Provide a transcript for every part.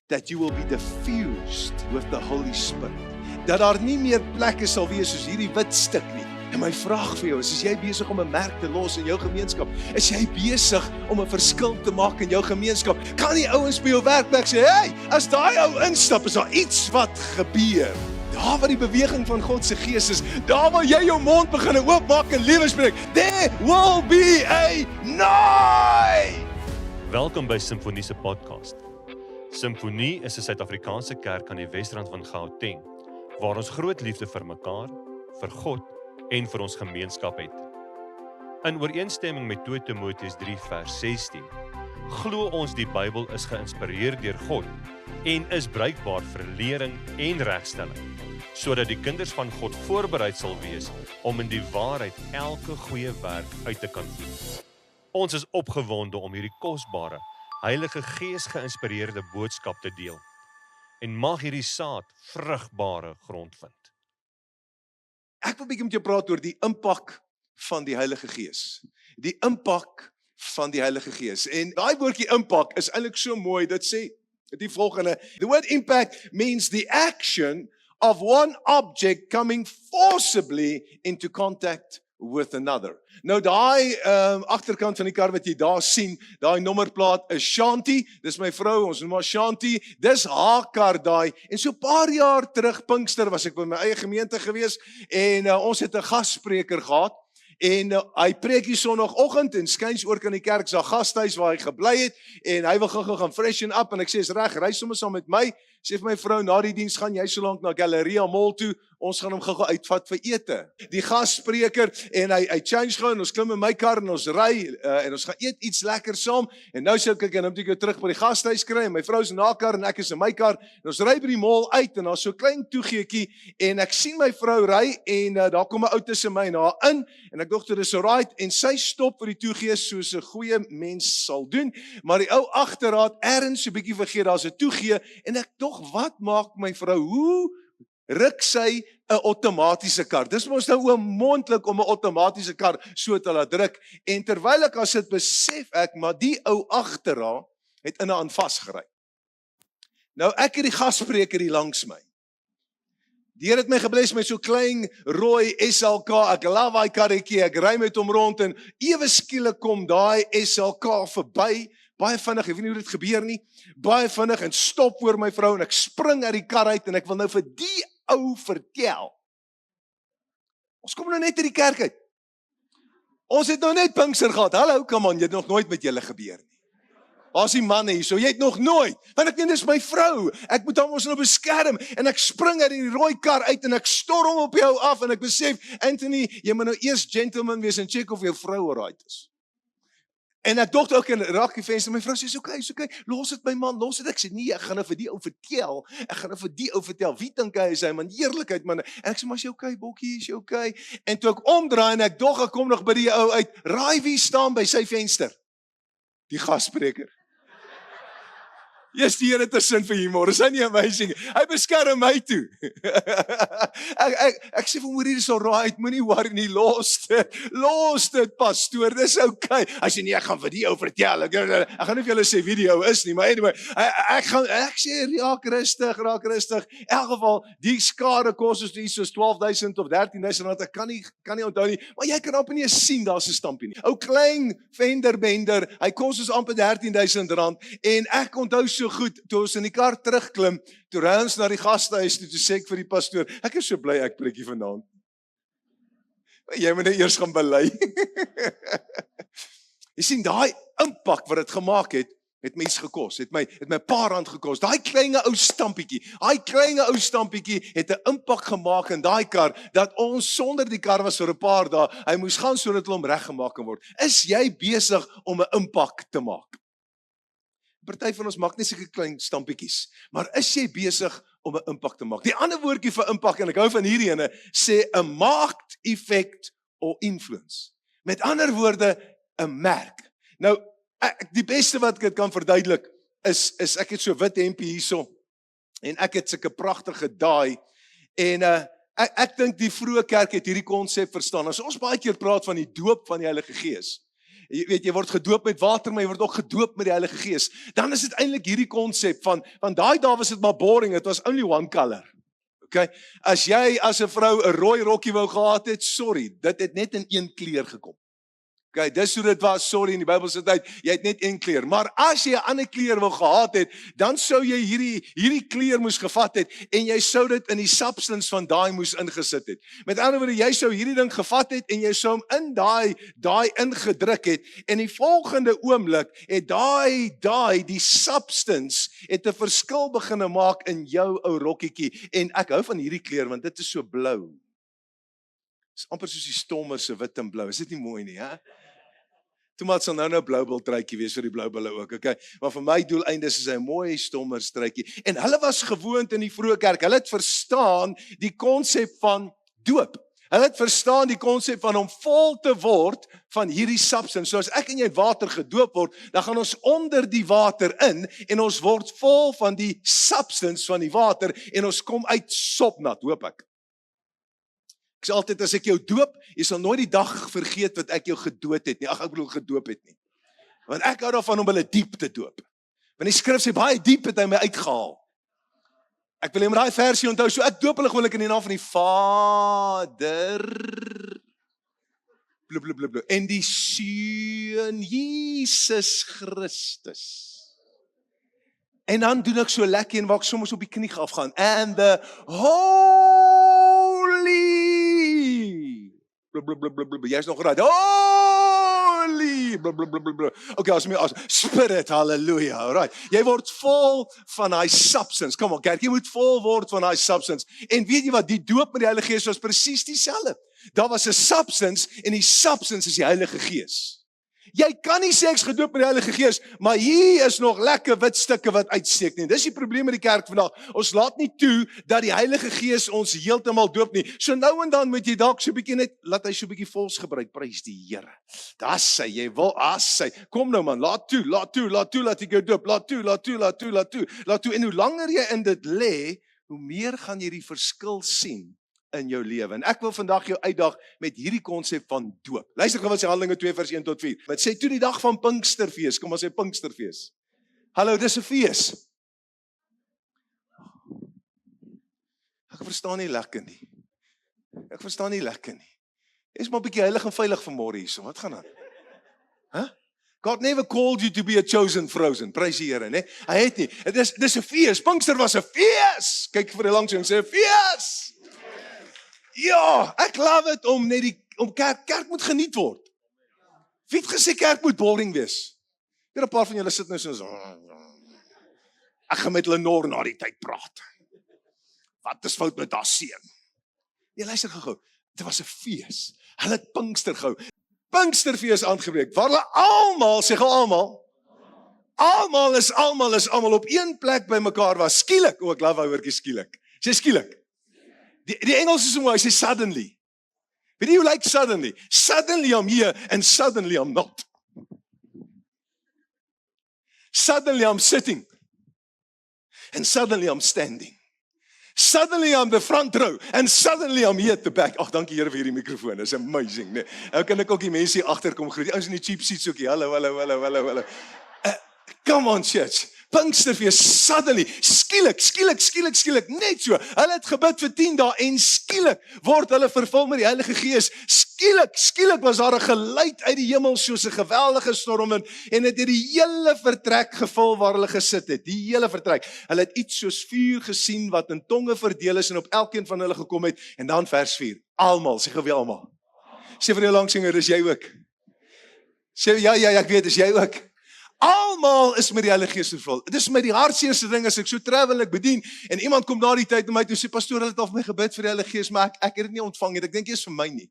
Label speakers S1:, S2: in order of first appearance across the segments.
S1: that you will be diffused with the Holy Spirit. Dat daar nie meer plekke sal wees soos hierdie wit stuk nie. En my vraag vir jou is jy besig om 'n merk te los in jou gemeenskap? Is jy besig om 'n verskil te maak in jou gemeenskap? Kan die ouens by jou werkplek sê, hey, as daai ou instap, is daar iets wat gebeur. Daar waar die beweging van God se gees is, daar waar jy jou mond begin oopmaak en lewe spreek, there will be a night.
S2: Welkom by Simfonie se podcast. Simfonie is 'n Suid-Afrikaanse kerk aan die Wesrand van Gauteng, waar ons groot liefde vir mekaar, vir God en vir ons gemeenskap het. In ooreenstemming met 2 Timoteus 3 vers 16, glo ons die Bybel is geïnspireer deur God en is bruikbaar vir lering en regstelling, sodat die kinders van God voorberei sal wees om in die waarheid elke goeie werk uit te kan voer. Ons is opgewonde om hierdie kosbare, Heilige Gees geïnspireerde boodskap te deel en mag hierdie saad vrugbare grond vind.
S1: Ek wil bietjie met jou praat oor die impak van die Heilige Gees. Die impak van die Heilige Gees. En daai woordjie impak is eintlik so mooi, dit sê die volgende: the word impact means the action of one object coming forcibly into contact with another. Nou daai agterkant van die kar wat jy daar sien, daai nommerplaat is Shanti, dis my vrou, ons noem haar Shanti, dis haar kar daai, en so 'n paar jaar terug, Pinkster, was ek by my eie gemeente gewees, en ons het 'n gasspreker gehad, en hy preek hier Sondagoggend, en skuins oor kan die kerk se gasthuis waar hy gebly het, en hy wil gou gaan freshen up, en ek sê, is reg, ry sommer saam met my, sê vir my vrou, na die diens gaan jy so lank na Galleria Mall toe, ons gaan hom gou uitvat vir ete. Die gasspreker, en hy change gou, en ons klim in my kar, en ons ry, en ons gaan eet iets lekker saam, en nou sê ek, en nou moet ek jou terug by die gasthuis kry, en my vrou is in haar kar, en ek is in my kar, en ons ry by die mall uit, en daar's so 'n klein toegeetjie, en ek sien my vrou ry, en daar kom 'n ou tussen my en haar in, en ek dink dit is alright, en sy stop vir die toegeet, soos 'n goeie mens sal doen, maar die ou agterraad, ergens so 'n bietjie vergeet, daar's 'n toegee, en ek dog, wat maak my vrou, hoe ruk sy 'n outomatiese kar? Dis mos nou onmoontlik om 'n outomatiese kar so te laat druk, en terwyl ek as dit besef ek, maar die ou agter haar het in 'n aan vasgery. Nou ek het die gasspreker hier langs my. Die Here het my gebless met so klein rooi SLK, ek love daai karretjie, ek ry met hom rond, en ewe skielik kom daai SLK verby, baie vinnig, ek weet nie hoe dit gebeur nie, baie vinnig, en stop voor my vrou, en ek spring uit die kar uit, en ek wil nou vir die ou vertel. Ons kom nou net uit die kerk uit. Ons het nou net Pinkster gehad. Hallo, come on, jy het nog nooit met julle gebeur nie. As die manne hier, so jy het nog nooit, want ek weet, dis my vrou, ek moet hom ons nou beskerm, en ek spring uit die rooi kar uit, en ek storm op jou af, en ek besef, Anthony, jy moet nou eers gentleman wees, en check of jou vrou alright is. En ek dog ook in raak die venster, my vrou sê, is okay, los dit my man, los dit. Ek sê, nee, ek gaan nou vir die ou vertel, wie dink hy is hy, man, eerlikheid, man, en ek sê, maar is jy okay, Bokkie, is jy okay? En toe ek omdraai, en ek dog, ek kom nog by die ou uit, raai wie staan by sy venster? Die gasspreker. Yes, die Here het 'n sin vir humor, is hy nie amazing? Hy beskerm my toe. ek sê vir hom, hier is alright, moenie worry nie, los dit, pastoor, dis okay. Hy sê, nee, ek gaan vir die ou vertel, ek gaan nie vir julle sê wie die ou is nie, maar anyway, ek sê, raak rustig, in elk geval, die skade kos ons nie soos 12,000 of 13,000 rand, ek kan nie onthou nie, maar jy kan amper nie sien, daar's 'n stampie nie. Ou klein venderbender, hy kos ons amper 13,000 rand, en ek onthou so goed, toe ons in die kar terugklim, toe ry ons na die gastehuis toe sê ek vir die pastoor, ek is so bly ek preek hier vanaand. Jy moet nou eers gaan bely. Jy sien, daai impak wat dit gemaak het mens gekos, het my 'n paar rand gekos. Daai kleine ou stampietjie het 'n impak gemaak in daai kar, dat ons sonder die kar was vir 'n paar dae, hy moes gaan sodat hulle hom reggemaak kan word. Is jy besig om 'n impak te maak? Party van ons maak net sulke klein stampietjies, maar is jy besig om 'n impak te maak? Die ander woordjie vir impak, en ek hou van hierdie ene, sê 'n marked effect or influence. Met ander woorde, 'n merk. Nou, die beste wat ek dit kan verduidelik, is ek het so wit hempie hierso, en ek het sulke pragtige daai, en ek dink die vroeë kerk het hierdie konsep verstaan. As ons baie keer praat van die doop van die Heilige Gees, jy weet, jy word gedoop met water, maar jy word ook gedoop met die Heilige Gees. Dan is dit eintlik hierdie konsep van daai dae was dit maar boring, it was only one color. Okay? As jy as 'n vrou 'n rooi rokkie wou gehad het, sorry, dit het net in een kleur gekom. Okay, dis hoe dit was, sorry, in die Bybel se tyd, jy het net een kleur. Maar as jy 'n ander kleur wou gehad het, dan sou jy hierdie kleur moes gevat het en jy sou dit in die substance van daai moes ingesit het. Met ander woorde, jy sou hierdie ding gevat het en jy sou hom in daai ingedruk het en die volgende oomblik het die substance het 'n verskil begine maak in jou ou rokkietjie. En ek hou van hierdie kleur want dit is so blou. Dit is amper soos die Stormers se wit en blou. Is dit nie mooi nie, hè? Toe maar sal nou blou truitjie wees vir die blou bulle ook, okay? Maar vir my doeleindes is hy 'n mooi Stormers truitjie. En hulle was gewoond in die vroeë kerk. Hulle het verstaan die konsep van doop. Hulle het verstaan die konsep van om vol te word van hierdie substance. So as ek en jy water gedoop word, dan gaan ons onder die water in en ons word vol van die substance van die water en ons kom uit sopnat, hoop ek. Ek sê altyd, as ek jou doop, jy sal nooit die dag vergeet wat ek jou gedoop het nie. Ek bedoel gedoop het nie. Want ek hou daarvan om hulle diep te doop. Want die skrif sê, baie diep het hy my uitgehaal. Ek wil hom daai versie onthou, so ek doop hulle gewoonlik in die naam van die Vader, blablabla, en die Seun, Jesus Christus. En dan doen ek so lekker en waar ek soms op die knie afgaan. And the Holy, blablabla, jy is nog raad. Holy, blablabla. Okay, as Spirit, hallelujah, alright. Jy word vol van daai substance. Kom on, kerk, jy moet vol word van daai substance. En weet jy wat, die doop met die Heilige Gees was presies dieselfde. Daar was 'n substance en die substance is die Heilige Gees. Jy kan nie sê ek's gedoop met die Heilige Gees, maar hier is nog lekker wit stukke wat uitsteek nie. Dis die probleem met die kerk vandag. Ons laat nie toe dat die Heilige Gees ons heeltemal doop nie. So nou en dan moet jy dalk so 'n bietjie net laat hy so 'n bietjie vols gebruik. Prys die Here. Daar sê jy wil sy. Kom nou man, laat toe dat ek jou doop. Laat toe. En hoe langer jy in dit lê, hoe meer gaan jy die verskil sien in jou lewe. En ek wil vandag jou uitdaag met hierdie konsep van doop. Luister gou wat sê Handelinge 2 vers 1 tot 4. Wat sê toe die dag van Pinksterfees, kom ons sê Pinksterfees. Hallo, dis 'n fees. Ek verstaan nie lekker nie. Jy's maar 'n bietjie heilig en veilig vanmôre hierso. Wat gaan aan? Huh? God never called you to be a chosen frozen. Prys die Here, né? Hy het nie. Dis 'n fees. Pinkster was 'n fees. Kyk vir die langs en sê 'n fees. Ja, ek love it om net om kerk moet geniet word. Wie het gesê kerk moet boring wees? Hier 'n paar van julle sit nou so. Ek gaan met Lenore na die tyd praat. Wat is fout met haar seun? Nee, luister gou. Dit was 'n fees. Hulle het Pinkster gehou. Pinksterfees aangebreek. Waar hulle almal, sê gou almal. Almal is op een plek bymekaar was. Skielik, ek love daai woordjie skielik. Sê skielik. Die Engels is so mooi, hy sê suddenly. Weet jy hoe like suddenly? Suddenly I'm here and suddenly I'm not. Suddenly I'm sitting and suddenly I'm standing. Suddenly I'm the front row and suddenly I'm here at the back. Ag, dankie Here vir hierdie mikrofoon. It's amazing, né? Nou kan ek ook die mense hier agter kom groet. Ons in die cheap seats ook hier. Hallo. Come on church. Pinksterfees, suddenly, skielik, net so. Hulle het gebid vir 10 dae en skielik word hulle vervul met die Heilige Gees. Skielik was daar 'n geluid uit die hemel soos 'n geweldige stormwind en dit het die hele vertrek gevul waar hulle gesit het. Die hele vertrek. Hulle het iets soos vuur gesien wat in tonge verdeel is en op elkeen van hulle gekom het. En dan vers 4. Almal, sê gou weer almal. Sê vir jou langsinger, is jy ook? Sê ja, ek weet, is jy ook? Almal is met die Heilige Gees vervul. Dit is my die hartseerste ding as ek so travel, ek bedien en iemand kom na die tyd na my toe sê pastoor, hulle het al vir my gebid vir die Heilige Gees, maar ek het dit nie ontvang nie.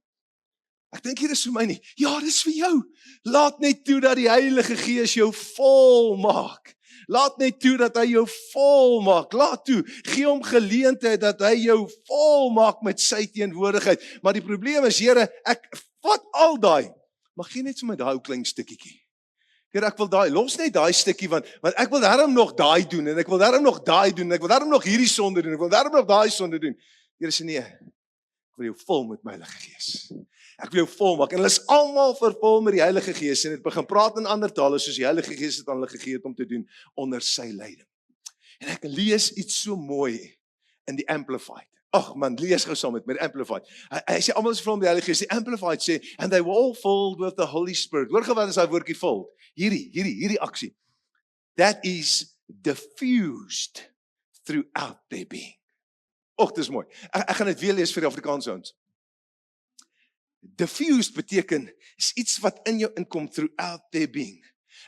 S1: Ek dink dit is vir my nie. Ja, dis vir jou. Laat net toe dat die Heilige Gees jou vol maak. Laat net toe dat hy jou vol maak. Laat toe, gee hom geleentheid dat hy jou vol maak met sy teenwoordigheid. Maar die probleem is, Here, ek vat al daai, maar gee net vir my daai ou klein stukkietjie. Here, ek wil daai, los net daai stukkie want ek wil daarom nog daai doen en ek wil daarom nog daai doen en ek wil daarom nog hierdie sonde doen, ek wil daarom nog daai sonde doen. Here sê nee. Ek wil jou vol met my Heilige Gees. Ek wil jou vol maak. En hulle is almal vervul met die Heilige Gees en het begin praat in ander tale soos die Heilige Gees het aan hulle gegee het om te doen onder sy leiding. En ek lees iets so mooi in die Amplified. Ag man, lees gou saam met my, die Amplified. Hy sê almal is vervul met die Heilige Gees. Die Amplified sê, and they were all filled with the Holy Spirit. Hoor gou wat is daai woordjie filled? Hierdie aksie. That is diffused throughout their being. Och, dis mooi. Ek gaan dit weer lees vir die Afrikaanse ouens. Diffused beteken, is iets wat in jou inkom throughout their being.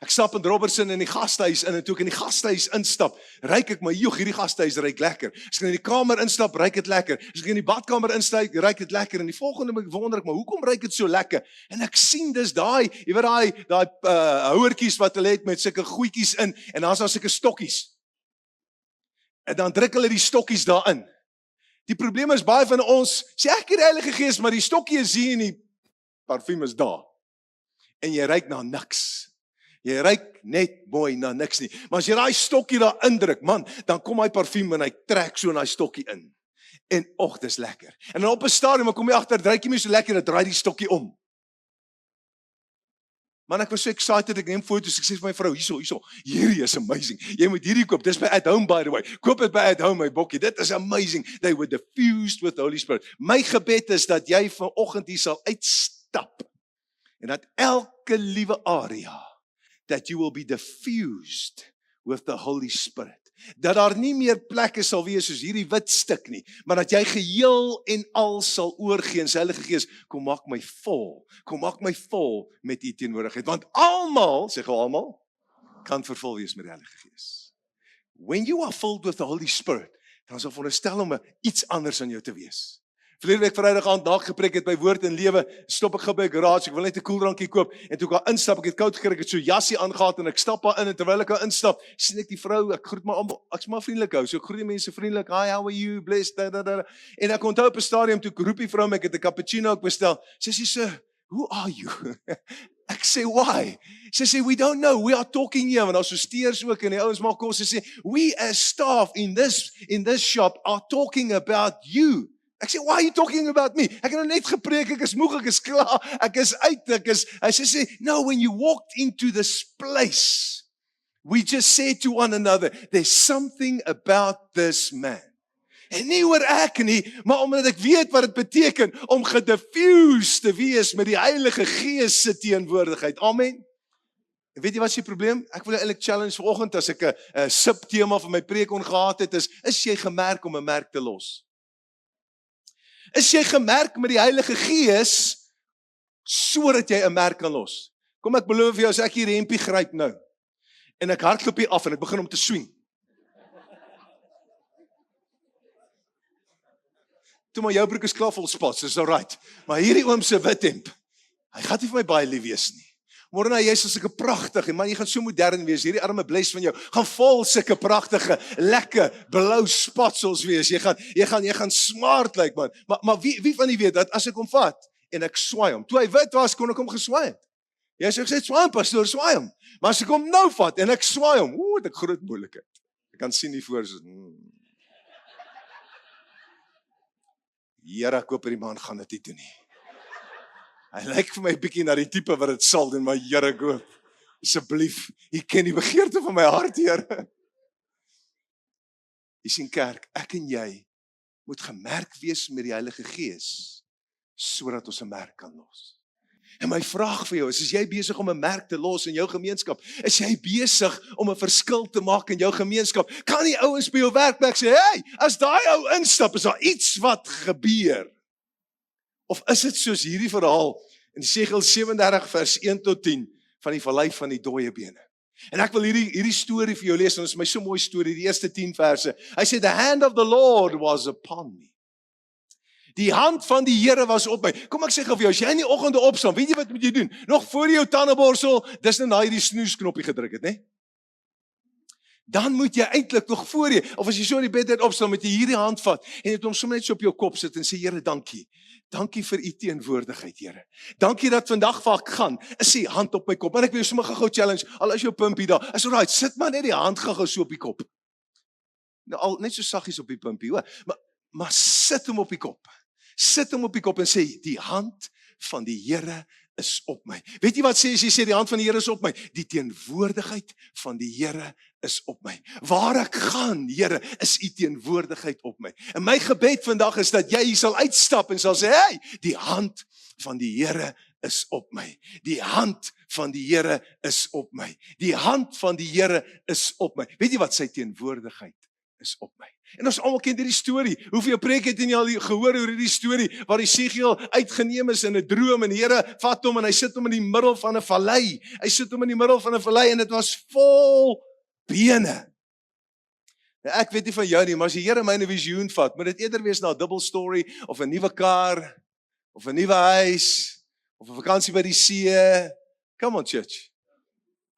S1: Ek stap in Robertson in die gastehuis in, en toe ek in die gastehuis instap, ruik ek my, hierdie gastehuis ruik lekker. As ek in die kamer instap, ruik dit lekker. As ek in die badkamer instap, ruik dit lekker. En die volgende wonder ek, maar hoekom ruik dit so lekker? En ek sien dis daai, jy weet daai houertjies wat hulle het met sulke goedjies in, en dan is daar sulke stokkies. En dan druk hulle die stokkies daarin. Die probleem is baie van ons, sê ek die Heilige Gees, maar die stokkie is hier en die parfuum is daar. En jy ruik na niks. Jy ruik net mooi na niks nie. Maar as jy daai stokkie daar indruk, man, dan kom hy parfuum en hy trek so in daai stokkie in. En och, dis lekker. En dan op 'n stadium kom jy agter, ruik jy my so lekker, en draai die stokkie om. Man, ek was so excited, ek neem foto's, ek sê vir my vrou, hierso, hierdie is amazing. Jy moet hierdie koop, dis by At Home by the way. Koop dit by At Home, my bokkie, dit is amazing. They were diffused with the Holy Spirit. My gebed is dat jy vanoggend hier sal uitstap, en dat elke liewe area, that you will be diffused with the Holy Spirit. Dat daar nie meer plekke sal wees soos hierdie wit stuk nie, maar dat jy geheel en al sal oorgee en sy Heilige Gees, kom maak my vol met u teenwoordigheid, want almal, sê gou almal, kan vervul wees met die Heilige Gees. When you are filled with the Holy Spirit, dan sal veronderstel om iets anders aan jou te wees. Verlede week Vrydag aand na gepreek het by Woord en Lewe, stop ek gou by 'n garage, ek wil net 'n koeldrankie koop, en toe ek daar instap, ek het koud gekry, ek het so jassie aangehad, en ek stap daar in, en terwyl ek daar instap, sien ek die vrou, ek groet maar almal, ek's maar vriendelik hou, so ek groet die mense vriendelik, hi, how are you, blessed, en ek onthou op 'n stadium, toe ek roep die vrou, ek het 'n cappuccino ook bestel, sy sê, sir, who are you? Ek sê, why? Sy sê, we don't know, we are talking here, want daar so steers ook, en die ouens maak kos, sy sê, we as staff in this shop are talking about you. Ek sê, why are you talking about me? Ek het nou net gepreek, ek is moeg, ek is klaar, ek is uit, hy sê, no, when you walked into this place, we just said to one another, there's something about this man. En nie oor ek nie, maar omdat ek weet wat dit beteken, om gediffused te wees met die Heilige Gees se teenwoordigheid. Amen. En weet jy wat is die probleem? Ek wil jou eintlik challenge vanoggend, as ek 'n subtema van my preek gehad het, is jy gemerk om 'n merk te los? Is jy gemerk met die Heilige Gees, sodat jy 'n merk kan los? Kom ek beloof vir jou, as ek hier hempie gryp nou, en ek hardloop hier af, en ek begin om te swing. Toe maar jou broek is klaar vol spots, is alright. Maar hierdie oom se wit hemp, hy gaan nie vir my baie lief wees nie. Môre nou, jy is sulke pragtig, en man, jy gaan so modern wees, hierdie arme bles van jou, gaan vol sulke pragtige, lekker, blou spatsels wees, jy gaan smart lyk, man. Maar wie van die weet, dat as ek hom vat, en ek swaai hom, toe hy wit was, kon ek hom geswaai het. Jy sê, ek sê, swaai hom, pastoor, swaai hom. Maar as ek hom nou vat, en ek swaai hom, het ek groot moeilikheid. Ek kan sien die voor, Here, ek hoop hierdie man gaan dit nie doen nie. Hy lyk vir my bietjie na die tipe wat dit sal doen, maar Here, ek hoop, asseblief, U ken die begeerte van my hart, Here. Jy sien kerk, ek en jy moet gemerk wees met die Heilige Gees, sodat ons 'n merk kan los. En my vraag vir jou is jy besig om 'n merk te los in jou gemeenskap? Is jy besig om 'n verskil te maak in jou gemeenskap? Kan die ouens by jou werkplek sê, hey, as daai ou instap, is daar iets wat gebeur? Of is dit soos hierdie verhaal in Jesegiel 37 vers 1 tot 10 van die vallei van die dooie bene? En ek wil hierdie storie vir jou lees, en dit is my so mooi storie, die eerste 10 verse. Hy sê, the hand of the Lord was upon me. Die hand van die Here was op my. Kom ek sê gou vir jou, as jy in die oggende opstaan, weet jy wat moet jy doen? Nog voor jy jou tandeborsel, dis nou hierdie snoesknoppie gedruk het, né? Dan moet jy eintlik nog voor jy, of as jy so in die bed uit opstaan, moet jy hierdie hand vat, en jy het hom sommer net so op jou kop sit, en sê, Here, dankie. Dankie vir u teenwoordigheid, Here. Dankie dat vandag waar ek gaan, is die hand op my kop. En ek wil jou sommer gou challenge, al is jou pumpie daar, is alright, sit maar net die hand gou so op die kop. Nou al net so saggies op die pumpie, hoor. Maar sit hom op die kop. Sit hom op die kop en sê, die hand van die Here is op my. Weet jy wat sê as jy sê die hand van die Here is op my? Die teenwoordigheid van die Here is op my. Waar ek gaan, Here, is u teenwoordigheid op my. En my gebed vandag is dat jy sal uitstap en sal sê, hey, die hand van die Here is op my. Die hand van die Here is op my. Die hand van die Here is op my. Weet jy wat? Sy teenwoordigheid is op my. En ons almal ken hierdie storie. Hoeveel preek het jy al gehoor oor hierdie storie waar Jesegiel uitgeneem is in 'n droom en die Here vat hom en hy sit hom in die middel van 'n vallei. Hy sit hom in die middel van 'n vallei en dit was vol bene. Nou, ek weet nie van jou nie, maar as die Here my in 'n visioen vat, moet dit eerder wees na 'n dubbel story of 'n nuwe kar of 'n nuwe huis of 'n vakansie by die see. Come on, church.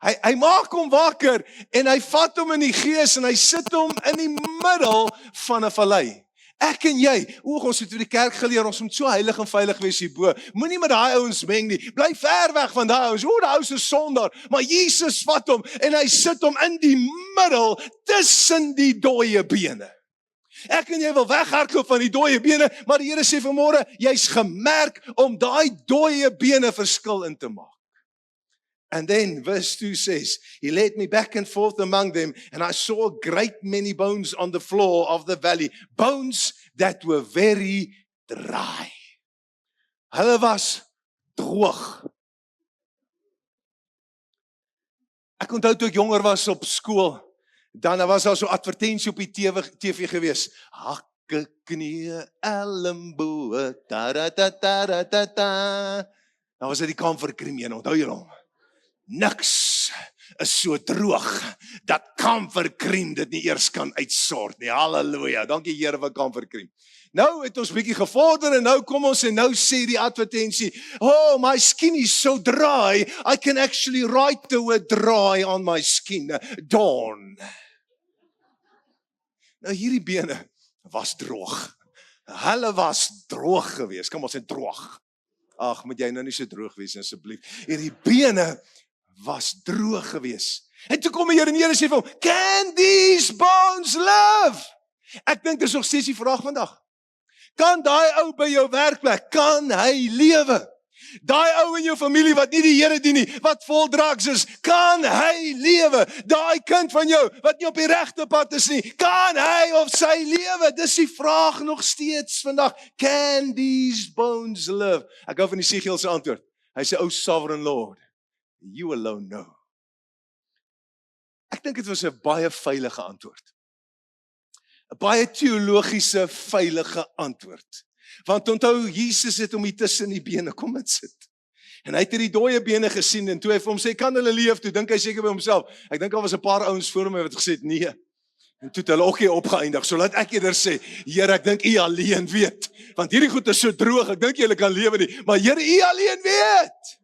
S1: Hy maak hom wakker en hy vat hom in die gees en hy sit hom in die middel van 'n vallei. Ek en jy, ons het vir die kerk geleer, ons moet so heilig en veilig wees hierbo. Moenie met daai ouens meng nie. Bly ver weg van daai ouens. Daai ouens is sondaar. Maar Jesus vat hom en hy sit hom in die middel tussen die dooie bene. Ek en jy wil weghardloop van die dooie bene, maar die Here sê vanmôre, jy's gemerk om daai dooie bene verskil in te maak. And then verse 2 says, he led me back and forth among them, and I saw a great many bones on the floor of the valley, bones that were very dry. Hulle was droog. Ek onthou toe ek jonger was op skool, dan was daar so advertensie op die TV gewees. Hakke, knie, elmboë, ta-ra-ta-ta-ra-ta-ta. Dan was dit die kamferkrem een, onthou julle hom? Niks is so droog dat kamferkrem dit nie eers kan uitsort nie. Halleluja, dankie Here vir kamferkrem. Nou het ons bietjie gevorder en nou kom ons en nou sê die advertensie, oh, my skin is so dry, I can actually write the word dry on my skin. Dawn. Nou hierdie bene was droog. Hulle was droog geweest. Kom ons sê droog. Ag, moet jy nou nie so droog wees asseblief. Hierdie bene was droog gewees. En toe kom die Here en die Here sê vir hom, can these bones live? Ek dink dis nog steeds die vraag vandag. Kan daai ou by jou werkplek, kan hy lewe? Daai ou in jou familie wat nie die Here dien nie, wat vol drugs is, kan hy lewe? Daai kind van jou wat nie op die regte pad is nie, kan hy of sy lewe? Dis die vraag nog steeds vandag. Can these bones live? Ek hou van die Jesegiel se antwoord. Hy sê, "O sovereign Lord, you alone know." Ek dink dit was 'n baie veilige antwoord. 'n Baie teologiese veilige antwoord. Want onthou, Jesus het hom hier tussen die bene kom en sit. En hy het hierdie dooie bene gesien en toe hy vir hom sê, "Kan hulle leef?" Toe dink hy seker by homself. Ek dink daar was 'n paar ouens voor hom wat gesê het, "Nee." En toe het hulle ook hier opgeëindig. So laat ek eerder sê, Here, ek dink U alleen weet. Want hierdie goed is so droog, ek dink julle kan lewe nie. Maar Here, U alleen weet.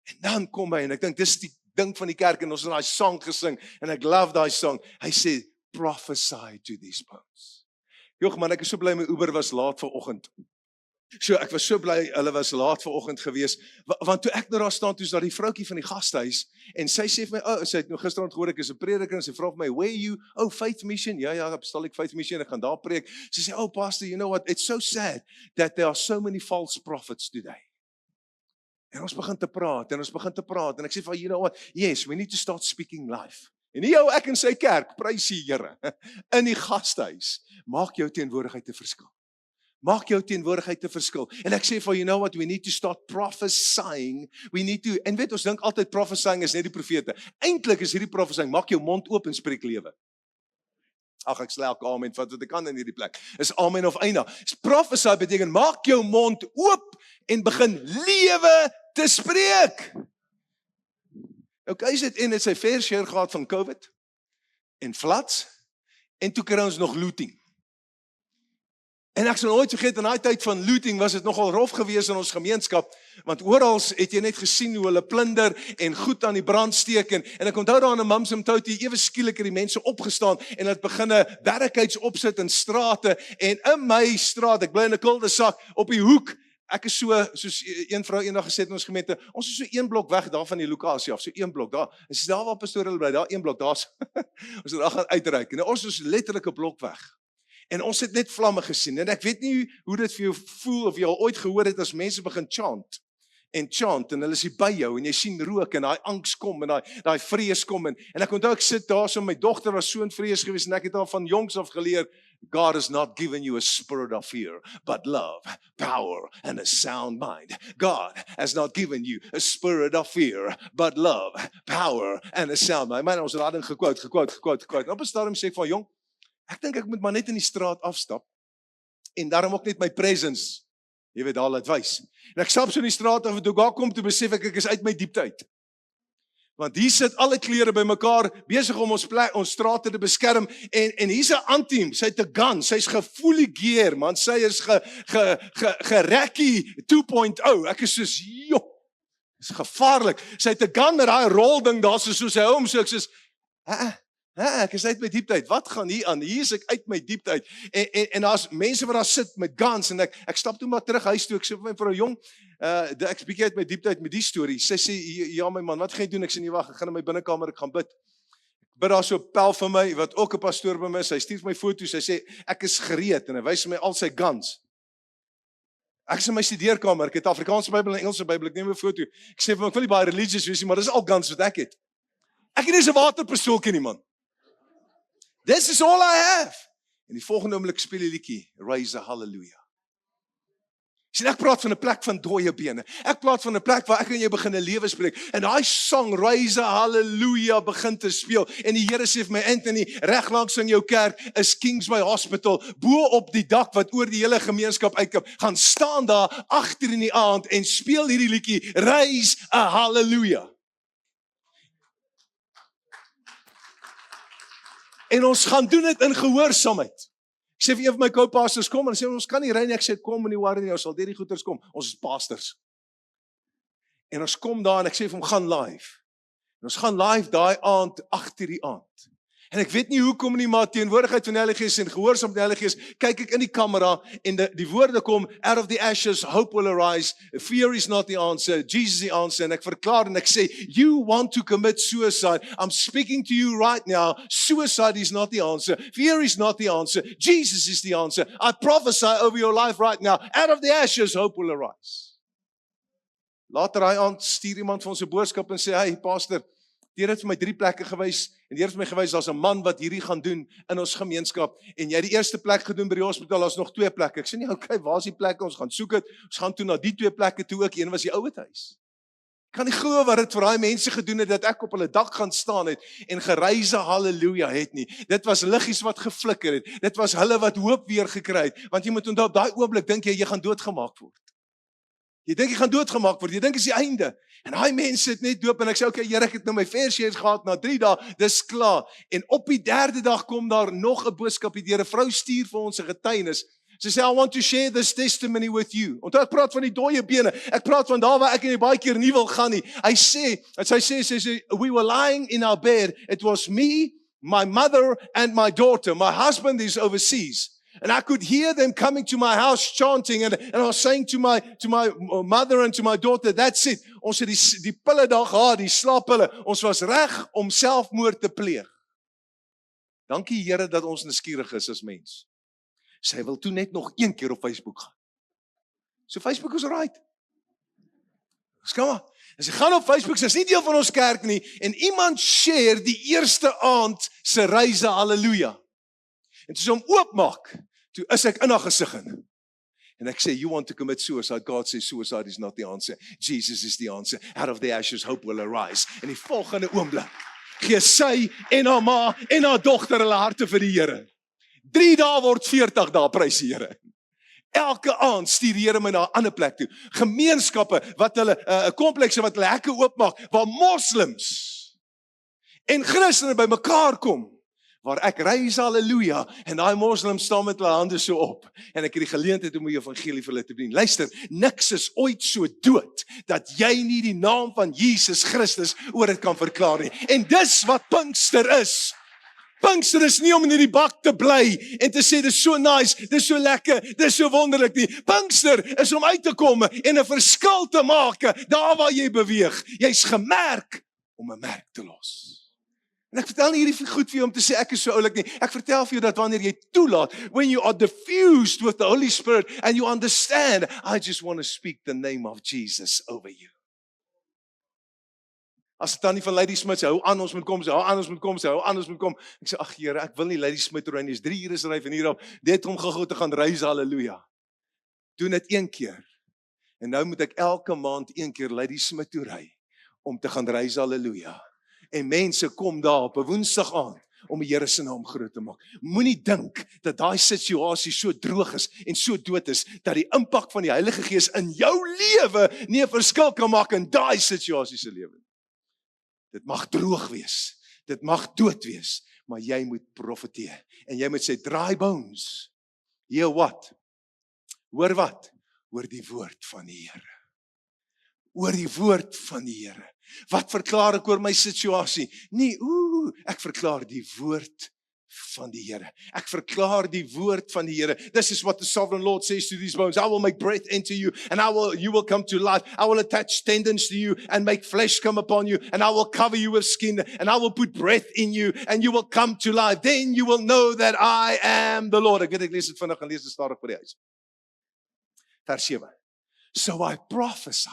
S1: En dan kom hy en ek dink dis die ding van die kerk en ons het daai song gesing en ek love daai song. Hy sê, "Prophesy to these bones." Jog man, ek is so bly my Uber was laat vanoggend. So ek was so bly hulle was laat vanoggend gewees, want toe ek nou daar staan, toe is daar die vroutjie van die gastehuis en sy sê vir my, sy het nou gisterand gehoor ek is 'n prediker en sy vra vir my, "Where you? Oh, Faith Mission." Ja, bestel ek Faith Mission, ek gaan daar preek. Sy sê, "Oh pastor, you know what? It's so sad that there are so many false prophets today." En ons begin te praat en ek sê vir, "You know what? Yes, we need to start speaking life." En hier hou ek in sy kerk, prys die Here, in die gastehuis. Maak jou teenwoordigheid 'n verskil. Maak jou teenwoordigheid 'n verskil. En ek sê vir, you know what, we need to start prophesying. We need to, en weet ons dink altyd prophesying is net die profete. Eintlik is hierdie prophesying, maak jou mond oop en spreek lewe. Ag, ek sê elke amen wat ek kan in hierdie plek. Is amen of eina. Prophesy beteken, maak jou mond oop en begin lewe te spreek. Okay, en het sy fair share gehad van COVID en floods en toe kry ons nog looting. En ek sal nooit vergeet, in daai tyd van looting was dit nogal rof gewees in ons gemeenskap, want oral het jy net gesien hoe hulle plunder en goed aan die brand steek en ek onthou daar in 'n Mamsumtoutie ewe skielik het die mense opgestaan en het begine barricades opsit in strate en in my straat, ek bly in 'n kuldesak op die hoek. Ek is soos een vrou eendag gesê in ons gemeente, ons is so 1 blok weg daar van die lokasie af, so 1 blok daar. En sy daar waar pastoor hulle bly, daar 1 blok, daar's ons het daar gaan uitreik. En ons is letterlik 'n blok weg. En ons het net vlamme gesien. En ek weet nie hoe dit vir jou voel of jy al ooit gehoor het as mense begin chant. En hulle is hier by jou en jy sien rook en daai angs kom en daai vrees kom en ek onthou ek sit daar so, my dogter was so in vrees gewees en ek het haar van jongs af geleer, God has not given you a spirit of fear, but love, power and a sound mind. God has not given you a spirit of fear, but love, power and a sound mind. Man, ons het daai ding gequote. En op 'n stadium sê ek van jong, ek dink ek moet maar net in die straat afstap en daarom ook net my presence, jy weet, daar laat wys. En ek stap so in die straat af en toe ek daar kom toe besef ek is uit my diepte uit. Want hier sit alle klere bymekaar besig om ons strate te beskerm en hier's 'n anteam, sy het 'n gun, sy's gefully gear, man, sy is gerekkie 2.0. Ek is soos, joh, is gevaarlik. Sy het 'n gun met daai rol ding daar so sy hou hom so ek soos, ek is uit my diepte uit. Wat gaan hier aan? Hier is ek uit my diepte uit. En daar's mense wat daar sit met guns en ek stap toe maar terug huis toe. Ek sê vir my vrou, jong, ek's bietjie uit my diepte uit met die storie. Sy sê, ja my man, wat gaan jy doen? Ek sê nee, wag, ek gaan in my binnekamer, ek gaan bid. Ek bid daar so 'n pel vir my wat ook 'n pastoor by my is. Hy stuur my foto's. Hy sê ek is gereed en hy wys my al sy guns. Ek is in my studeerkamer. Ek het Afrikaanse Bybel en Engelse Bybel. Ek neem 'n foto. Ek sê vir hom, ek wil nie baie religious wees nie, maar dis al guns wat ek het. Ek het nie 'n waterpistooltjie nie, man. This is all I have. En die volgende oomblik speel die liedjie, Raise a Hallelujah. Sien, ek praat van 'n plek van dooie bene. Ek praat van 'n plek waar ek en jy begin 'n lewe spreek. En daai song, Raise a Hallelujah, begin te speel. En die Here sê vir my, Anthony, reg langs in jou kerk is Kingsway Hospital, bo op die dak wat oor die hele gemeenskap uitkom. Gaan staan daar agter in die aand en speel hierdie liedjie, Raise a Hallelujah. En ons gaan doen dit in gehoorsaamheid. Ek sê vir een van my co-pastors kom en sê ons kan nie ry nie. Ek sê kom in die worry nie, ons sal deur die goeters kom. Ons is pastors. En ons kom daar en ek sê vir hom gaan live. En ons gaan live daai aand agter die aand. En ek weet nie hoekom nie, maar teenwoordigheid van die Heilige Gees en gehoorsaam met die Heilige Gees, kyk ek in die kamera en die woorde kom, out of the ashes hope will arise, fear is not the answer, Jesus is the answer. En ek verklaar en ek sê, you want to commit suicide, I'm speaking to you right now, suicide is not the answer, fear is not the answer, Jesus is the answer. I prophesy over your life right now, out of the ashes hope will arise. Later daai aand stuur iemand vir ons 'n boodskap en sê, hey pastor, die Here het vir my 3 plekke gewys en die Here het my gewys daar's 'n man wat hierdie gaan doen in ons gemeenskap en jy het die eerste plek gedoen by die hospitaal, daar's nog 2 plekke. Ek sê nee, okay, waar's die plekke? Ons gaan soek dit. Ons gaan toe na die 2 plekke toe ook. Een was die ouete huis. Ek kan nie glo wat dit vir daai mense gedoen het dat ek op hulle dak gaan staan het en gereise haleluja het nie. Dit was liggies wat geflikker het. Dit was hulle wat hoop weer gekry het. Want jy moet onthou op daai oomblik dink jy gaan doodgemaak word. Jy dink jy gaan doodgemaak word. Jy dink is die einde. En daai mense het net doop en ek sê okay, Here, ek het nou my fair share gehad na 3 dae. Dis klaar. En op die 3de dag kom daar nog 'n boodskap. Die Here vrou stuur vir ons 'n getuienis. Sy sê I want to share this testimony with you. Want ek praat van die dooie bene. Ek praat van daar waar ek en jy baie keer nie wil gaan nie. Sy sê we were lying in our bed. It was me, my mother and my daughter. My husband is overseas. And I could hear them coming to my house chanting and I was saying to my mother and to my daughter, that's it. Ons het die pille daar gehad, die slaappille. Ons was reg om selfmoord te pleeg. Dankie Here dat ons nuuskierig is as mens. Sy wil toe net nog 1 keer op Facebook gaan. So Facebook is right. Kom maar. En sy gaan op Facebook, sy is nie deel van ons kerk nie en iemand share die eerste aand se reise haleluja. En toe sy hom oopmaak, toe is ek in haar gesig in. En ek sê, you want to commit suicide? God says suicide is not the answer. Jesus is the answer. Out of the ashes hope will arise. En die volgende oomblik gee sy en haar ma en haar dogter hulle harte vir die Here. 3 dae word 40 dae, prys die Here. Elke aand stuur die Here my na 'n ander plek toe. Gemeenskappe wat hulle 'n komplekse wat hulle hekke oopmaak waar moslems en Christene by mekaar kom. Waar ek reis haleluja en daai moslim staan met hulle hande so op en ek het die geleentheid om die evangelie vir hulle te bedien. Luister, niks is ooit so dood dat jy nie die naam van Jesus Christus oor dit kan verklaar nie. En dis wat Pinkster is. Pinkster is nie om in hierdie bak te bly en te sê dis so nice, dis so lekker, dis so wonderlik nie. Pinkster is om uit te kom en 'n verskil te maak daar waar jy beweeg. Jy's gemerk om 'n merk te los. En ek vertel nie hierdie goed vir jou om te sê ek is so oulik nie. Ek vertel vir jou dat wanneer jy toelaat, when you are diffused with the Holy Spirit and you understand, I just want to speak the name of Jesus over you. As dit dan nie van Lady Smith sê, hou aan, ons moet kom, hou aan, ons moet kom, hou aan, ons moet kom. Ek sê, ag Here, ek wil nie Lady Smith ry nie, is 3 ure se ry van hier af, net om gou te gaan reis, haleluja. Doen dit 1 keer. En nou moet ek elke maand 1 keer Lady Smith toe ry, om te gaan reis, haleluja. En mense kom daar op 'n Woensdag aand om die Here se naam groot te maak. Moenie dink dat daai situasie so droog is en so dood is dat die impak van die Heilige Gees in jou lewe nie 'n verskil kan maak in daai situasie se lewe. Dit mag droog wees, dit mag dood wees, maar jy moet profeteer en jy moet sê dry bones. Hear what? Hoor wat? Hoor die woord van die Here. Oor die woord van die Here. Wat verklaar ek oor my situasie? Nee, ek verklaar die woord van die Here. Ek verklaar die woord van die Here. This is what the sovereign Lord says to these bones. I will make breath into you and you will come to life. I will attach tendons to you and make flesh come upon you and I will cover you with skin and I will put breath in you and you will come to life. Then you will know that I am the Lord. Ek lees dit vinnig en lees dit stadig vir die huis. Vers 7. So I prophesy.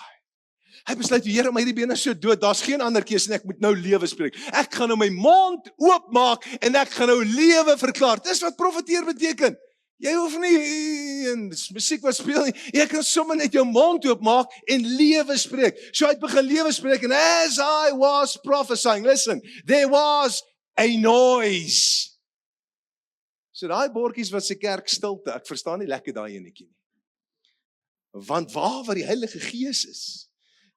S1: Hy besluit, Here, my hierdie bene is so dood, daar's geen ander keuse en ek moet nou lewe spreek. Ek gaan nou my mond oopmaak en ek gaan nou lewe verklaar. Dis wat profeteer beteken. Jy hoef nie en musiek wat speel nie. Jy kan sommer net jou mond oopmaak en lewe spreek. So hy het begin lewe spreek en as I was prophesying, listen, there was a noise. So daai bordjies wat se kerk stilte, ek verstaan nie lekker daai enetjie nie. Want waar die Heilige Gees is,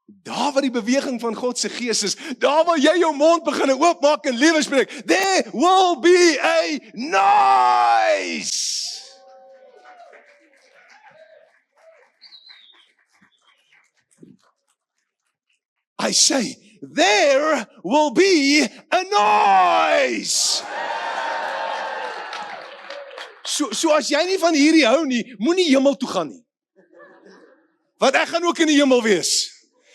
S1: daar waar die beweging van God se Gees is, daar waar jy jou mond begin oopmaak en lewe spreek, there will be a noise. I say, there will be a noise. So as jy nie van hierdie hou nie, moenie hemel toe gaan nie. Want ek gaan ook in die hemel wees.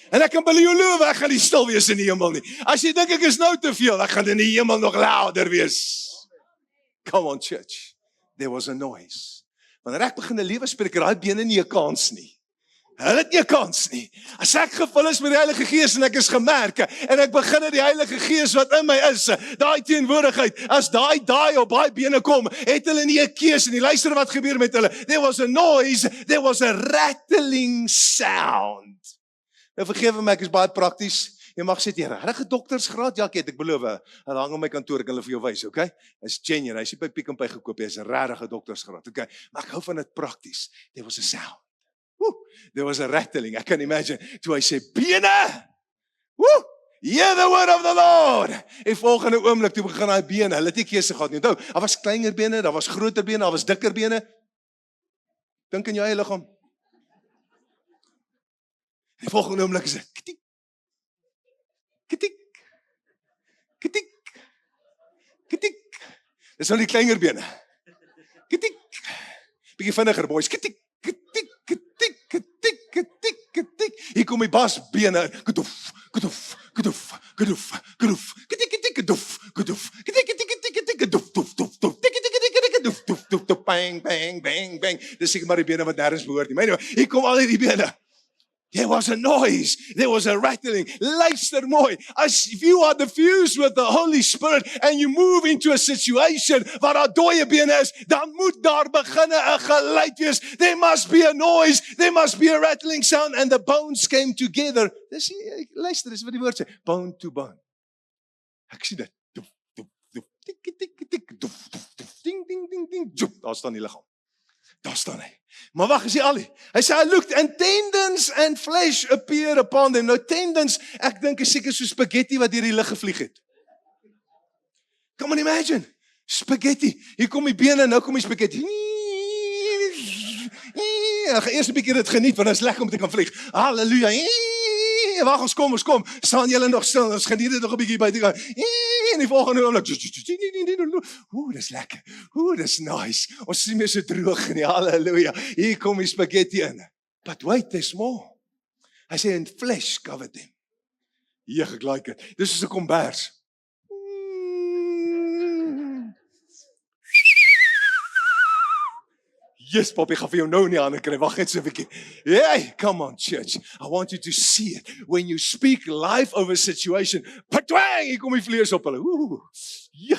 S1: En ek kan by jou loof, ek gaan nie stil wees in die hemel nie. As jy dink ek is nou te veel, ek gaan in die hemel nog louder wees. Come on church. There was a noise. Wanneer ek begin 'n lewe spreek, raai bene nie 'n kans nie. Hulle het nie 'n kans nie. As ek gevul is met die Heilige Gees en ek is gemerk en ek begin in die Heilige Gees wat in my is, daai teenwoordigheid, as daai op daai bene kom, het hulle nie 'n keuse nie. Luister wat gebeur met hulle. There was a noise, there was a rattling sound. Nou vergewe my, ek is baie prakties. Jy mag sê, jy regtig 'n doktersgraad? Ja, ek beloof, hy hang op my kantoor, ek kan hulle vir jou wys, okay? Is genuine, hy is nie by Pick n Pay gekoop, hy is regtig 'n doktersgraad, okay? Maar ek hou van dit prakties. There was a sound. There was a rattling. I can imagine. Toe hy sê, bene! Hear the word of the Lord! En volgende oomblik, toe begin hy bene, hulle het nie keuse gehad nie. Onthou, daar was kleiner bene, daar was groter bene, daar was dikker bene. Dink in jou eie liggaam. En volgende oomblik is dit, kitik, kitik, kitik, kitik. Dis nou die kleiner bene. Kitik. Bietjie vinniger, boys. Kitik, kitik, kitik, kitik, kitik, kitik. Hier kom die basbene. Gedoef, gedoef, gedoef, gedoef, gedoef. Kitik, kitik, gedoef, gedoef. Kitik, kitik, kitik, kitik, gedoef, doef, doef, doef. Tik, tik, tik, tik, tik, doef, doef, doef, doef. Bang, bang, bang, bang. Dis seker maar die bene wat nêrens behoort nie. Maar hier kom al hierdie bene. There was a noise, there was a rattling. Luister mooi, if you are diffused with the Holy Spirit and you move into a situation waar daar dooie bene is, dan moet daar beginne 'n geluid wees. There must be a noise, there must be a rattling sound and the bones came together. Luister, dis wat die woord sê, bone to bone. Ek sien dit. Doef, doef, doef, tik, tik, tik, doef, doef, doef, ding, ding, ding, ding. Joep, daar staan die liggaam. Daar staan hy. Maar wag, is hy al nie. Hy sê, I looked and tendons and flesh appear upon them. Nou tendons, ek dink is seker so spaghetti wat deur die lug gevlieg het. Come on imagine. Spaghetti. Hier kom die bene, nou kom die spaghetti. Ek gaan eers 'n bietjie dit geniet, want dit is lekker om te kan vlieg. Halleluja. Wag, ons kom. Staan julle nog stil? Ons geniet dit nog 'n bietjie by die gang. En die volgende oomblik. Dis lekker. Dis nice. Ons is nie meer so droog nie. Halleluja. Hier kom die spaghetti in. But wait, there's more. Hy sê, and flesh covered them. Ek like it. Dis is 'n kombers. Yes, Pop, ek gaan vir jou nou in die hande kry. Wag net so 'n bietjie. Hey, come on, church. I want you to see it. When you speak life over a situation, patwang, hier kom die vlees op hulle. Ooh,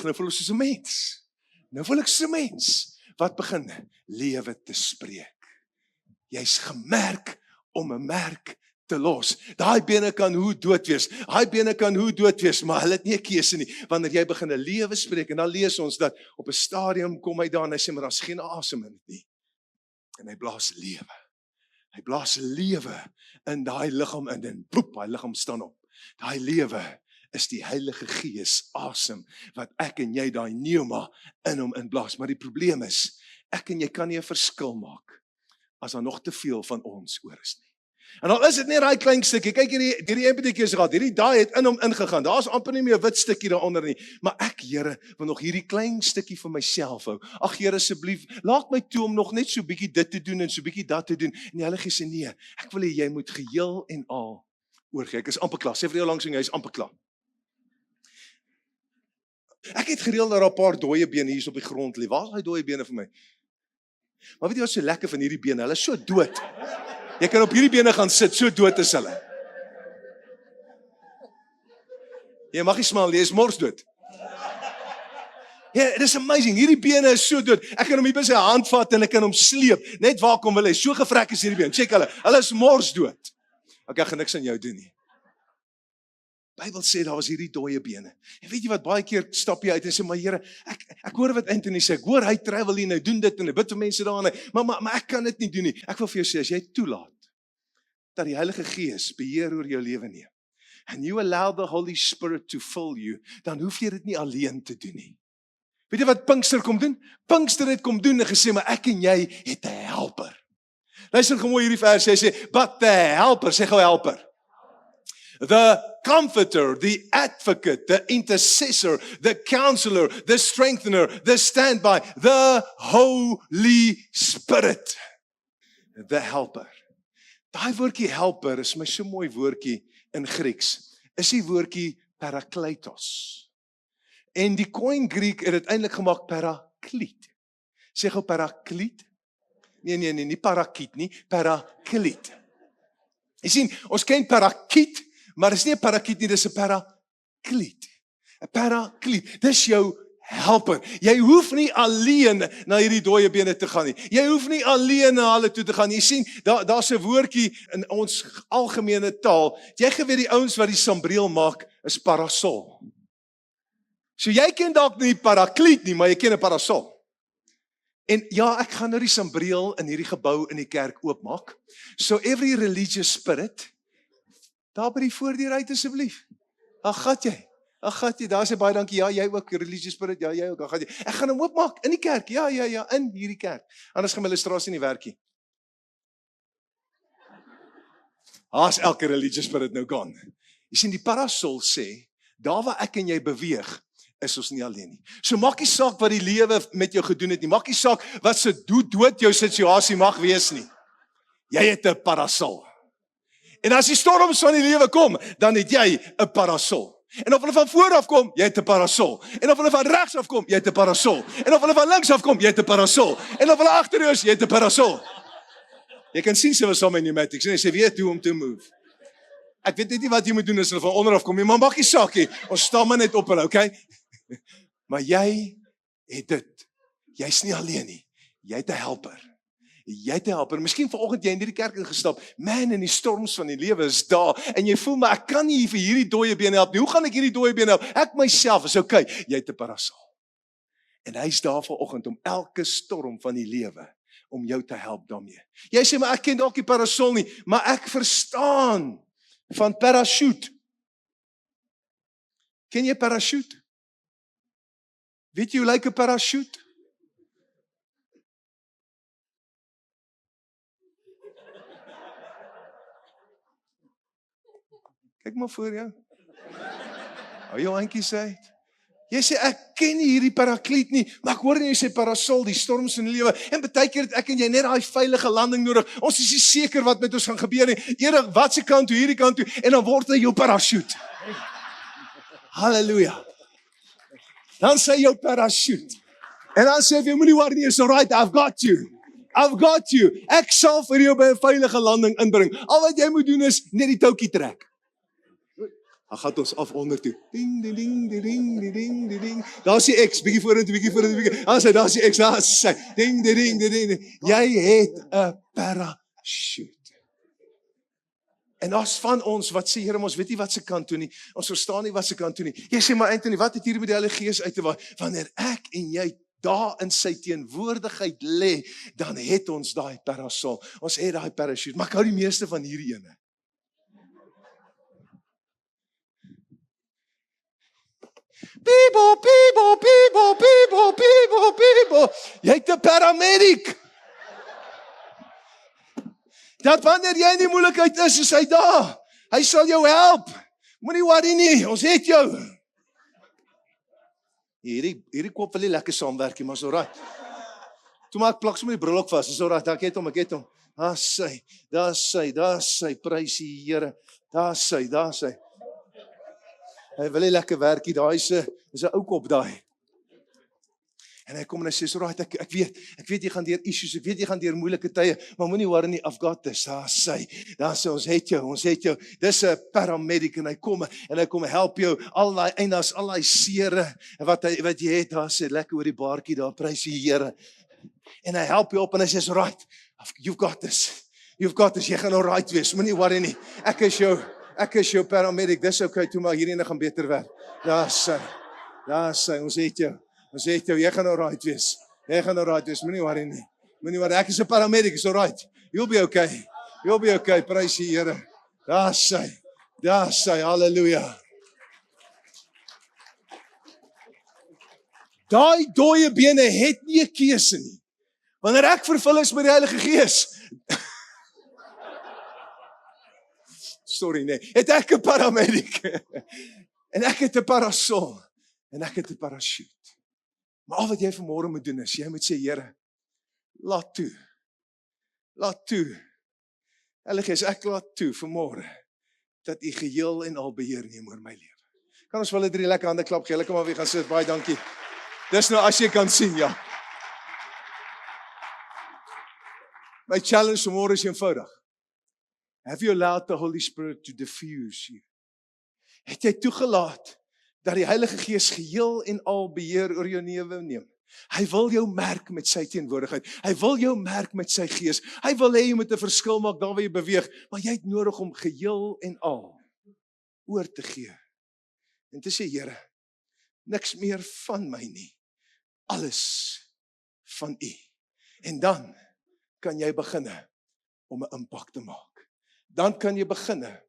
S1: nou voel ek soos 'n mens. Nou voel ek soos 'n mens wat begin lewe te spreek. Jy's gemerk om 'n merk te los. Daai bene kan hoe dood wees. Daai bene kan hoe dood wees, maar hulle het nie 'n keuse nie. Wanneer jy begin 'n lewe spreek en dan lees ons dat op 'n stadium kom hy daar en hy sê maar daar's geen asem in dit nie. En hy blaas lewe. Hy blaas lewe in daai liggaam in en boep, daai liggaam staan op. Daai lewe is die Heilige Gees asem wat ek en jy daai pneuma in hom inblaas. Maar die probleem is, ek en jy kan nie 'n verskil maak as daar nog te veel van ons oor is nie. En al is dit net daai klein stukkie, kyk hierdie empathy gehad, hierdie daai het in hom ingegaan. Daar's amper nie meer 'n wit stukkie daaronder nie. Maar ek, Here, wil nog hierdie klein stukkie vir myself hou. Ag Here, asseblief, laat my toe om nog net so bietjie dit te doen en so bietjie dat te doen. En die Heilige Gees sê nee, ek wil hê jy moet geheel en al oorgee. Ek is amper klaar. Sê vir jou langs en jy is amper klaar. Ek het gereeld dat daar 'n paar dooie bene hier op die grond lê. Waar is daai dooie bene vir my? Maar weet jy wat so lekker van hierdie bene? Hulle is so dood. Jy kan op hierdie bene gaan sit, so dood is hulle. Jy mag nie smaal, jy is mors dood. Ja, it is amazing. Hierdie bene is so dood. Ek kan hom hier by sy hand vat en ek kan hom sleep. Net waar kom wil hy? So gevrek is hierdie bene. Check hulle. Hulle is mors dood. Ek gaan niks aan jou doen nie. Bybel sê daar was hierdie dooie bene. En weet jy wat, baie keer stap jy uit en sê, maar Here, ek hoor wat Anthony sê, ek hoor hy travel hier, hy doen dit en hy bid vir mense daar, maar ek kan dit nie doen nie. Ek wil vir jou sê, as jy toelaat, dat die Heilige Gees beheer oor jou lewe neem, and you allow the Holy Spirit to fill you, dan hoef jy dit nie alleen te doen nie. Weet jy wat Pinkster kom doen? Pinkster het kom doen en gesê, maar ek en jy het 'n helper. Luister gou mooi hierdie vers, hy sê, but the helper, sê gou helper. The comforter, the advocate, the intercessor, the counselor, the strengthener, the standby, the Holy Spirit. The helper. Daai woordjie helper is my so mooi woordjie in Grieks. Is die woordjie parakletos. En die Koine Greek het dit eintlik gemaak parakleet. Sê gou parakleet? Nee, nie parakiet nie, parakleet. Jy sien, ons ken parakiet, maar dis nie 'n parakiet nie, dis 'n parakleet. 'n Parakleet, dis jou helper. Jy hoef nie alleen na hierdie dooie bene te gaan nie. Jy hoef nie alleen na hulle toe te gaan nie. Jy sien, daar's 'n woordjie in ons algemene taal. Jy geweet die ouens wat die sambreel maak is parasol. So jy ken dalk nie parakleet nie, maar jy ken 'n parasol. En ja, ek gaan nou die sambreel in hierdie gebou in die kerk oopmaak. So every religious spirit, daar by die voordeur uit asseblief. Ag gat jy, daar sê baie dankie, ja, jy ook, religious spirit, ja, jy ook, ag gat jy. Ek gaan hom oopmaak in die kerk, ja, in hierdie kerk. Anders gaan my illustrasie nie werk nie. Haas elke religious spirit nou gaan. Jy sien, die parasol sê, daar waar ek en jy beweeg, is ons nie alleen nie. So maak nie saak wat die lewe met jou gedoen het nie, maak nie saak wat se dood jou situasie mag wees nie. Jy het 'n parasol. En as die storms van die lewe kom, dan het jy 'n parasol. En of hulle van voor af kom, jy het 'n parasol. En of hulle van regs af kom, jy het 'n parasol. En of hulle van links af kom, jy het 'n parasol. En of hulle agter jou is, jy het 'n parasol. Jy kan sien sy was saam met pneumatics en sy weet hoe om te move. Ek weet net nie wat jy moet doen as hulle van onder af kom nie, maar maak nie saak nie. Ons staan maar net op hulle, okay? Maar jy het dit. Jy's nie alleen nie. Jy het 'n helper. Jy het 'n helper. Miskien vanoggend jy in hierdie kerk ingestap. Man, in die storms van die lewe is daar en jy voel maar ek kan nie vir hierdie dooie bene help nie. Hoe gaan ek hierdie dooie bene help? Ek myself is okay. Jy het 'n parasol. En hy's daar vanoggend om elke storm van die lewe om jou te help daarmee. Jy sê maar ek ken dalk die parasol nie, maar ek verstaan van parachute. Ken jy parachute? Weet jy hoe lyk 'n parachute? Kyk maar voor jou. Hou jou handjies uit. Jy sê ek ken nie hierdie parakleet nie, maar ek hoor nie jy sê parasol, die storms in die lewe. En baie keer het ek en jy net daai veilige landing nodig. Ons is nie seker wat met ons gaan gebeur nie. Eerder wat se kant toe, hierdie kant toe en dan word hy jou parachute. Halleluja. Dan sê jou parachute. En dan sê jy moenie worry nie, it's all right, I've got you. I've got you. Ek sal vir jou by 'n veilige landing inbring. Al wat jy moet doen is net die toukie trek. Dan gaan ons af onder toe. Ding, ding, ding, ding, ding, ding, ding, ding. Daar's die X, bietjie vorentoe, bietjie. Daar's die X, daar's sy. Ding, ding, ding, ding, ding. Jy het 'n parachute. En as van ons wat sê, Here, ons weet nie wat se kant toe nie. Ons verstaan nie wat se kant toe nie. Jy sê, maar Anthony, wat het hier met die Heilige Gees uit te waai? Wanneer ek en jy daar in sy teenwoordigheid lê, dan het ons daai parasol. Ons het daai parachute. Maar ek hou die meeste van hierdie ene. Piebo, piebo, piebo, piebo, piebo, piebo. Jy het 'n paramedic. Dat wanneer jy in die moeilikheid is hy daar. Hy sal jou help. Moenie worry nie, ons het jou. Hierdie koop wil nie lekker saamwerkie, maar is alright. Toe maak plak sommer die bril ook vas, is alright, ek het hom. Daar sy, prys die Here. Daar sy. Hy wil nie lekker werkie, daai is 'n ou kop daai. En hy kom en hy sê, alright, ek weet jy gaan deur issues, ek weet jy gaan deur moeilike tye, maar moenie worry nie, I've got this. Daar sy, ons het jou. Dis 'n paramedic en hy kom help jou, al daai eindas, al daai seere wat jy het, daar sê lekker oor die baartjie daar, prys die Here. En hy help jou op en hy sê, alright, you've got this, jy gaan alright wees, moenie worry nie. Ek is jou paramedic, dis okay, toe maar hierdie ene gaan beter werk. Daar sy, ons het jou, jy gaan alright wees, moenie worry nie. Ek is 'n paramedic, is alright. You'll be okay, prys die Here. Daar sy, halleluja. Daai dooie bene het nie 'n keuse nie. Wanneer ek vervul is met die Heilige Gees, het ek 'n paramedic. En ek het 'n parasol. En ek het 'n parachute. Maar al wat jy vanmôre moet doen is, jy moet sê, Here, laat toe. Heilige Gees, ek laat toe vanmôre, dat U geheel en al beheer neem oor my lewe. Kan ons wel 'n 3 lekker hande klap gee? Hulle kan maar weer gaan sit, baie dankie. Dis nou as jy kan sien, ja. My challenge vanmôre is eenvoudig. Have you allowed the Holy Spirit to diffuse you? Het jy toegelaat dat die Heilige Gees geheel en al beheer oor jou lewe neem? Hy wil jou merk met sy teenwoordigheid. Hy wil jou merk met sy Gees. Hy wil hê jy moet 'n verskil maak daar waar jy beweeg, maar jy het nodig om geheel en al oor te gee. En te sê, Here, niks meer van my nie. Alles van U. En dan kan jy beginne om 'n impak te maak. Dan kan jy beginne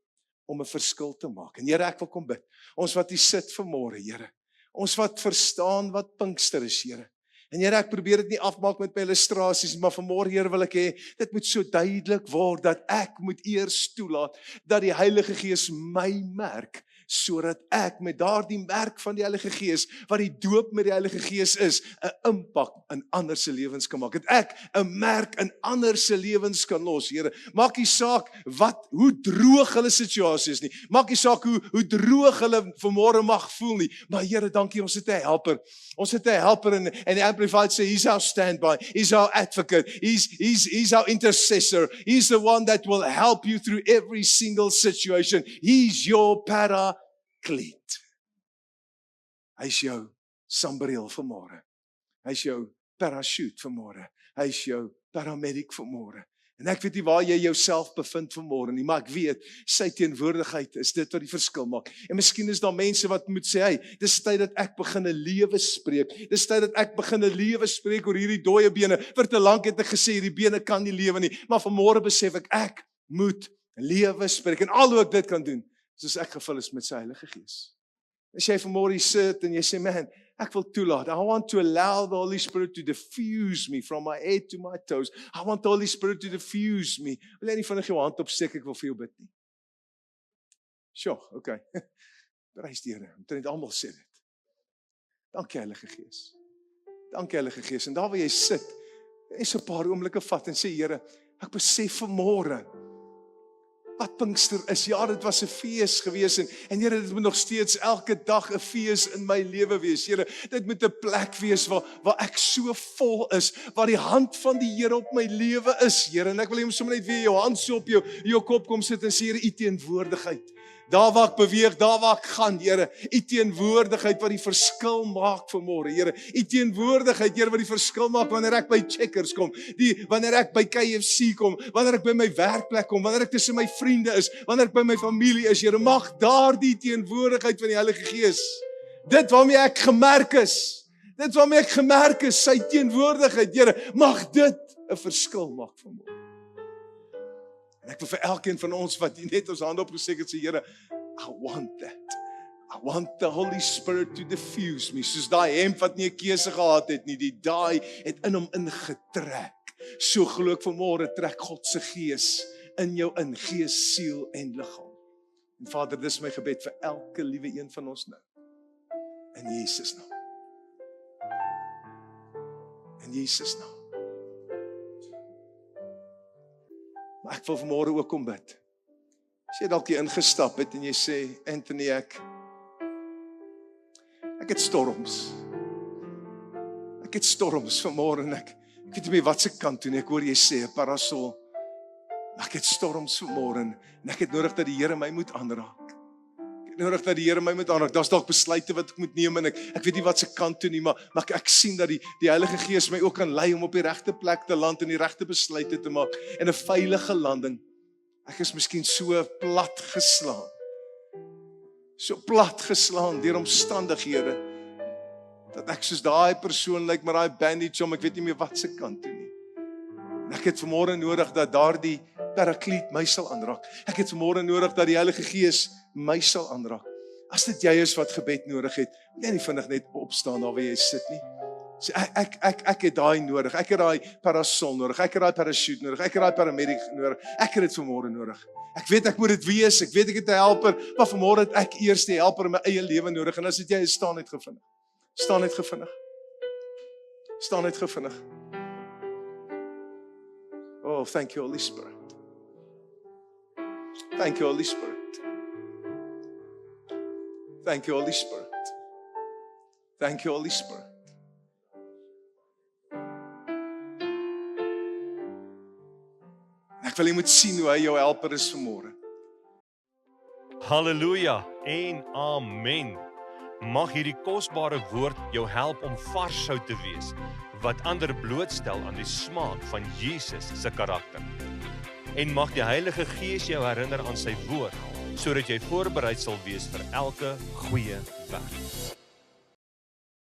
S1: om 'n verskil te maak. En Here, ek wil kom bid. Ons wat hier sit vanmôre, Here. Ons wat verstaan wat Pinkster is, Here. En Here, ek probeer dit nie afmaak met my illustrasies, maar vanmôre, Here, wil ek hê dit moet so duidelik word dat ek moet eers toelaat dat die Heilige Gees my merk, sodat ek met daardie merk van die Heilige Gees, wat die doop met die Heilige Gees is, 'n impak in ander se lewens kan maak. Dat ek 'n merk in ander se lewens kan los, Here. Maak nie saak hoe droog hulle situasie is nie. Maak nie saak hoe droog hulle vanmôre mag voel nie. Maar Here, dankie, ons het 'n helper. Ons het 'n helper en die Amplified sê, He's our standby, He's our advocate, He's our intercessor, He's the one that will help you through every single situation. He's your paraclete. Hy's jou sambreel vanmôre. Hy's jou parachute vanmôre. Hy's jou paramedic vanmôre. En ek weet nie waar jy jouself bevind vanmôre nie, maar ek weet, sy teenwoordigheid is dit wat die verskil maak. En miskien is daar mense wat moet sê, hey, dis tyd dat ek begin 'n lewe spreek. Dis tyd dat ek begin 'n lewe spreek oor hierdie dooie bene. Vir te lank het ek gesê, hierdie bene kan nie lewe nie. Maar vanmôre besef ek moet lewe spreek. En al hoe ek dit kan doen, soos ek gevul is met sy Heilige Gees. As jy vanmôre sit en jy sê, man, ek wil toelaat. I want to allow the Holy Spirit to diffuse me from my head to my toes. I want the Holy Spirit to diffuse me. Wil jy nie vinnig jou hand opsteek, ek wil vir jou bid nie. Sjoe, okay. Prys die Here. Omtrent almal sê dit. Dankie Heilige Gees. Dankie Heilige Gees. En daar waar jy sit, is 'n paar oomblikke vat en sê, Here, ek besef vanmôre, wat Pinkster is. Ja, dit was 'n fees gewees en Here, dit moet nog steeds elke dag 'n fees in my lewe wees. Here, dit moet 'n plek wees waar ek so vol is, waar die hand van die Here op my lewe is, Here. En ek wil hê sommer net weer jou hand so op jou kop kom sit en sê, Here, U teenwoordigheid. Daar waar ek beweeg, daar waar ek gaan, Here, U teenwoordigheid wat die verskil maak vanmôre, Here. U teenwoordigheid, Here, wat die verskil maak wanneer ek by Checkers kom, wanneer ek by KFC kom, wanneer ek by my werkplek kom, wanneer ek tussen my vriende is, wanneer ek by my familie is, Here, mag daardie teenwoordigheid van die Heilige Gees, dit waarmee ek gemerk is, sy teenwoordigheid, Here, mag dit 'n verskil maak vanmôre. En ek wil vir elkeen van ons wat net ons hande opgesteek het, sê, Here, I want that. I want the Holy Spirit to diffuse me, soos daai hemp wat nie 'n keuse gehad het nie, die daai het in hom ingetrek. So glo ek vanmôre trek God se Gees in jou in, gees, siel en liggaam. En Vader, dis my gebed vir elke liewe een van ons nou. In Jesus naam. In Jesus naam. Maar ek wil vanmôre ook kom bid. As jy dalk hier ingestap het en jy sê, Anthony, ek het storms. Ek het storms vanmôre en ek weet nie meer wat se kant toe nie. Ek hoor jy sê 'n parasol. Ek het storms vanmôre en ek het nodig dat die Here my moet aanraak. Daar's dalk besluite wat ek moet neem en ek weet nie wat se kant toe nie, maar ek sien dat die Heilige Gees my ook kan lei om op die regte plek te land en die regte besluite te maak en 'n veilige landing. Ek is miskien so plat geslaan deur omstandighede dat ek soos daai persoon lyk met daai bandage om, ek weet nie meer wat se kant toe nie. En ek het vanmôre nodig dat daardie Parakleet my sal aanraak. Ek het vanmôre nodig dat die Heilige Gees my sal aanraak. As dit jy is wat gebed nodig het, wil jy nie vinnig net opstaan daar waar jy sit nie. Sê ek het daai nodig. Ek het daai parasol nodig. Ek het daai parachute nodig. Ek het daai paramedic nodig. Ek het dit vanmôre nodig. Ek weet ek moet dit wees. Ek weet ek het 'n helper, maar vanmôre het ek eers die helper in my eie lewe nodig. En as dit jy is, staan net gevindig. Oh, thank you, Holy Spirit. Thank you, Holy Spirit. Thank you, Holy Spirit. Thank you, Holy Spirit. Ek wil jy moet sien hoe hy jou helper is vanmôre.
S2: Halleluja en amen. Mag hierdie kosbare woord jou help om vars sout te wees, wat ander blootstel aan die smaak van Jesus se karakter. En mag die Heilige Gees jou herinner aan sy woord, sodat jy voorbereid sal wees vir elke goeie werk.